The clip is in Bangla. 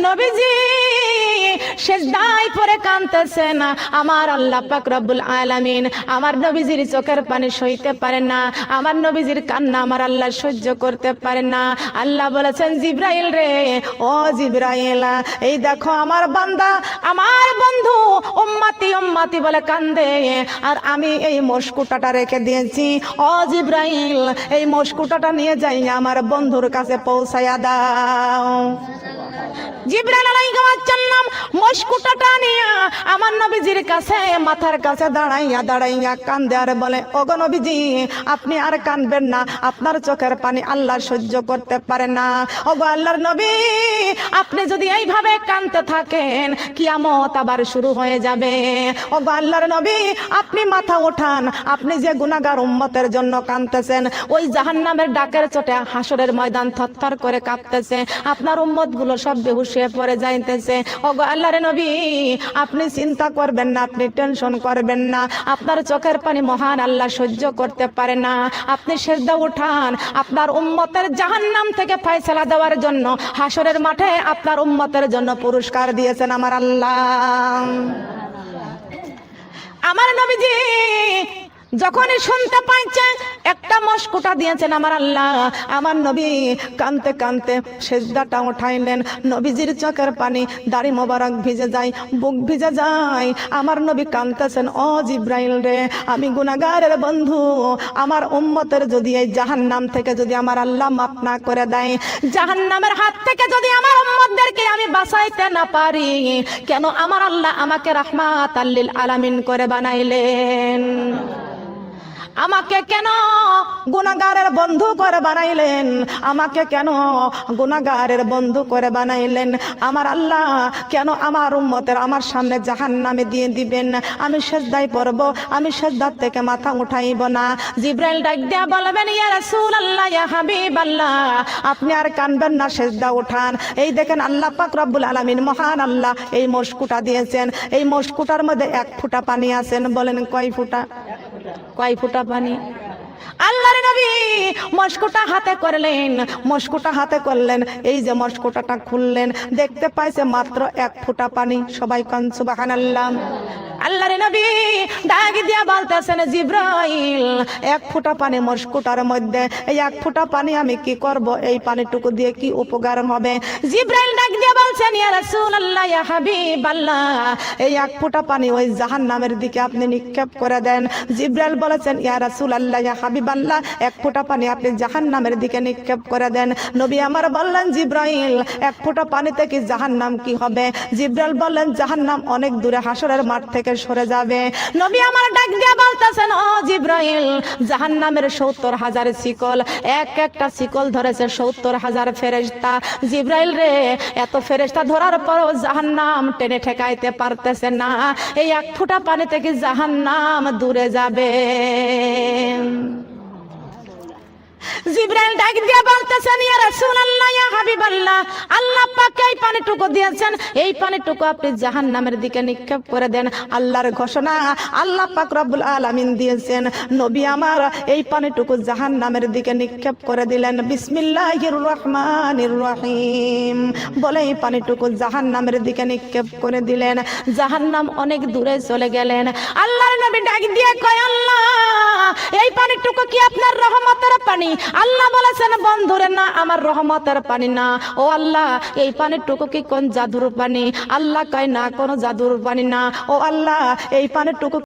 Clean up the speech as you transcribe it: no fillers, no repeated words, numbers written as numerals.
নবীজি সিজদায় পড়ে কাঁদতেছেন। আমার আল্লাহ পাক রব্বুল আলামিন আমার নবীজির চোখের পানি সইতে পারেন না, আমার নবীজির কান্না আমার আল্লাহ সহ্য করতে পারেন না। আল্লাহ বলেছেন, জিবরাইল রে, ও জিবরাইল, এই দেখো আমার বান্দা, আমার বন্ধু উম্মতি উম্মতি বলে কান্দে, আর আমি এই মশকুটাটা রেখে দিয়েছি। ও জিবরাইল, এই মশকুটাটা নিয়ে যাই আমার বন্ধুর কাছে পৌঁছায়া দাও। জিবরাইল আলাইহিস সালাম মশকুটাটা নিয়ে আমার নবীজির কাছে মাথার কাছে দাঁড়াইয়া কান্দে আর বলে, ওগো নবীজি, আপনি আর কাঁদবেন না, আপনার চোখের পানি আল্লাহ সহ্য করতে পারে না। ওগো আল্লাহর নবী, আপনি যদি এইভাবে কাঁদতে থাকেন কিয়ামত আবার শুরু হয়ে যাবে। ওগো আল্লাহর নবী, আপনি মাথা ওঠান, আপনি যে গুনাহগার উম্মতের জন্য কাঁদতেছেন, ওই জাহান্নামের ডাকের চোটে হাসরের ময়দান থরথর করে কাঁপতেছে, আপনার উম্মতগুলো সব বেহুশ হয়ে পড়ে যাইতেছে। ওগো আল্লাহর নবী, আপনি চিন্তা করবেন না, আপনি টেনশন করবেন না, আপনার চোখের পানি মহান আল্লাহ সহ্য করতে পারে না। আপনি সিজদা উঠান, আপনার উম্মতের জাহান্নাম থেকে ফয়সালা দেওয়ার জন্য হাসরের মাঠে আপনার উম্মতের জন্য পুরস্কার দিয়েছেন আমার আল্লাহ। আমার নবীজি যখনই শুনতে পাইছে একটা মশকুটা দিয়েছেন আমার আল্লাহ, আমার নবী কানতে কানতে সিজদাটা উঠাইলেন। নবীজির চোখের পানি, দাড়ি মোবারক ভিজে যায়, বুক ভিজে যায়। আমার নবী কানতেছেন, ও জিবরাইল রে, আমি গুনাহগারের বন্ধু, আমার উম্মতের যদি এই জাহান্নাম থেকে যদি আমার আল্লাহ মাফ না করে দেয়, জাহান্নামের হাত থেকে যদি আমার উম্মতদেরকে আমি বাঁচাইতে না পারি, কেন আমার আল্লাহ আমাকে রাহমাতাল লিল আলামিন করে বানাইলেন? আমাকে কেন গুনাহগারের বন্ধু করে বানাইলেন? আমাকে কেন গুনাহগারের বন্ধু করে বানাইলেন? আমার আল্লাহ কেন আমার উম্মতের আমার সামনে জাহান্নামে দিয়ে দিবেন? আমি সিজদায় পড়ব, আমি সিজদার থেকে মাথা উঠাইব না। জিবরাইল ডাক দিয়া বলবেন, ইয়া রাসূলুল্লাহ, ইয়া হাবিবাল্লাহ, আপনি আর কানবেন না, সিজদা উঠান। এই দেখেন আল্লাহ পাক রব্বুল আলামিন মহান আল্লাহ এই মশকুটা দিয়েছেন, এই মশকুটার মধ্যে এক ফোঁটা পানি আছেন। বলেন কয় ফোঁটা? কয় ফোঁটা পানি? আল্লাহর নবী মশকুটা হাতে করলেন, মশকুটা হাতে করলেন, এই যে মশকুটাটা খুললেন, দেখতে পাইছে মাত্র এক ফোঁটা পানি। সবাই কান সুবহানাল্লাহ। আল্লাহর নবী ডাক দিয়া বলতেছেন, জিবরাইল, এক ফোঁটা পানি মশকুটার মধ্যে, এই এক ফোঁটা পানি আমি কি করব? এই পানিটুকু দিয়ে কি উপকার হবে? জিবরাইল ডাক দিয়া বলছেন, ইয়া রাসূলুল্লাহ, ইয়া হাবিবাল্লাহ, এই এক ফোঁটা পানি ওই জাহান্নামের দিকে আপনি নিক্ষেপ করে দেন। জিবরাইল বলেছেন, ইয়া রাসূলুল্লাহ, ইয়া হাবিবাল্লাহ, এক ফোঁটা পানি আপনি জাহান্নামের দিকে নিক্ষেপ করে দেন। নবী আমার বললেন, জিবরাইল, এক ফোঁটা পানিতে কি জাহান্নাম কি হবে? জিবরাইল বললেন, জাহান্নাম অনেক দূরে হাসরের মাঠ থেকে সরে যাবে। নবী আমার ডাক দিয়া বলতেছেন, ও জিবরাইল, জাহান্নামের ৭০,০০০ শিকল, এক একটা শিকল ধরেছে ৭০,০০০ ফেরেশতা। জিবরাইল রে, এত ফেরেশতা ধরার পরও জাহান্নাম টেনে ঠেকাইতে পারতেছে না, এই এক ফোঁটা পানি থেকে জাহান্নাম দূরে যাবে। জিবরাইল ডাক দিয়া বলতেছেন, ইয়া রাসূলুল্লাহ, ইয়া হাবিবাল্লাহ, আল্লাহ পাক এই পানিটুকু দিয়েছেন, এই পানিটুকু আপনি জাহান্নামের দিকে নিক্ষেপ করে দেন। আল্লাহর ঘোষণা, আল্লাহ পাক রব্বুল আলামিন দিয়েছেন। নবী আমার এই পানিটুকু জাহান্নামের দিকে নিক্ষেপ করে দিলেন। বিসমিল্লাহির রহমানির রহিম বলে এই পানিটুকু জাহান্নামের দিকে নিক্ষেপ করে দিলেন। জাহান্নাম অনেক দূরে চলে গেলেন। আল্লাহর নবী ডাক দিয়ে কয়, আল্লাহ, এই পানিটুকু কি আপনার রহমতের পানি? আল্লাহ বলেছেন, বন্ধুরে না, আমার রহমতের পানি না। ও আল্লাহ, এই পানিটুকু কি কোন জাদুর পানি? আল্লাহ কয়, না, কোন জাদুর পানি না। ও আল্লাহ, এই পানিটুকু